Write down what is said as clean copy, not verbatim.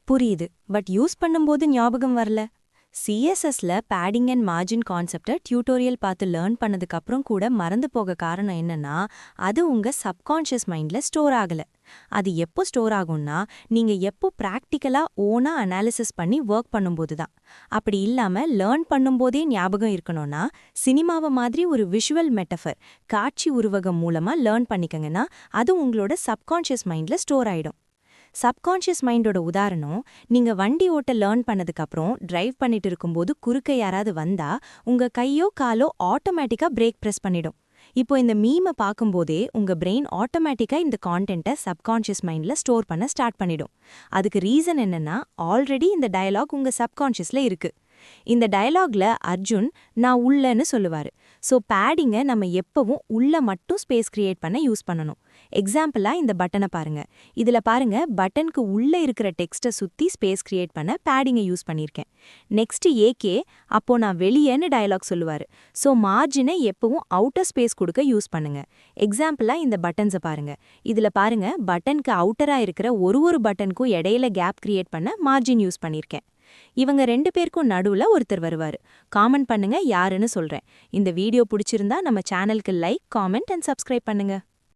புரியுது. But use பண்ணும்போது ஞாபகம் வரல. சிஎஸ்எஸ்ல பேடிங் அண்ட் மார்ஜின் கான்செப்டை டியூட்டோரியல் பார்த்து லேர்ன் பண்ணதுக்கு அப்புறம் கூட மறந்து போக காரணம் என்னன்னா, அது உங்க சப்கான்ஷியஸ் மைண்ட்ல ஸ்டோர் ஆகல. அது எப்போ ஸ்டோர் ஆகும்னா, நீங்க எப்போ பிராக்டிக்கலா ஓனா அனாலிசிஸ் பண்ணி ஒர்க் பண்ணும்போது தான். அப்படி இல்லாம லேர்ன் பண்ணும்போதே ஞாபகம் இருக்கணும்னா, சினிமாவை மாதிரி ஒரு விஷுவல் மெட்டஃபர், காட்சி உருவகம் மூலமா லேர்ன் பண்ணிக்கங்கன்னா, அது உங்களோட சப்கான்ஷியஸ் மைண்ட்ல ஸ்டோர் ஆயிடும். சப்கான்ஷியஸ் மைண்டோட உதாரணம், நீங்க வண்டி ஓட்ட லேர்ன் பண்ணதுக்கு அப்புறம் டிரைவ் பண்ணிட்டு இருக்கும்போது குறுக்க யாராவது வந்தா உங்க கையோ காலோ ஆட்டோமேட்டிக்கா பிரேக் பிரஸ் பண்ணிடும். இப்போ இந்த மீமை பார்க்கும்போதே உங்க பிரெயின் ஆட்டோமேட்டிக்கா இந்த கான்டென்ட்டை சப்கான்ஷியஸ் மைண்ட்ல ஸ்டோர் பண்ண ஸ்டார்ட் பண்ணிடும். அதுக்கு ரீசன் என்னன்னா, ஆல்ரெடி இந்த டயலாக் உங்க சப்கான்ஷியஸ்ல இருக்கு. இந்த டயலாக்ல அர்ஜுன் நான் உள்ளன்னு சொல்லுவாரு. ஸோ பேடிங்கை நம்ம எப்பவும் உள்ள மட்டும் ஸ்பேஸ் கிரியேட் பண்ண யூஸ் பண்ணணும். எக்ஸாம்பிளா இந்த பட்டனை பாருங்க. இதுல பாருங்க, பட்டனுக்கு உள்ள இருக்கிற டெக்ஸ்ட்டை சுத்தி ஸ்பேஸ் கிரியேட் பண்ண பேடிங்கை யூஸ் பண்ணியிருக்கேன். நெக்ஸ்ட் ஏகே, அப்போ நான் வெளியேன்னு டயலாக் சொல்லுவாரு. ஸோ மார்ஜினை எப்பவும் அவுட்டர் ஸ்பேஸ் கொடுக்க யூஸ் பண்ணுங்க. எக்ஸாம்பிளா இந்த பட்டன்ஸை பாருங்க. இதுல பாருங்க, பட்டனுக்கு அவுட்டரா இருக்கிற ஒரு பட்டனுக்கும் இடையில கேப் கிரியேட் பண்ண மார்ஜின் யூஸ் பண்ணியிருக்கேன். இவங்க 2 பேருக்கும் நடுவுல ஒருத்தர் வருவாரு. காமெண்ட் பண்ணுங்க யாருன்னு சொல்றேன். இந்த வீடியோ பிடிச்சிருந்தா நம்ம சேனலுக்கு லைக், காமெண்ட் அண்ட் சப்ஸ்கிரைப் பண்ணுங்க.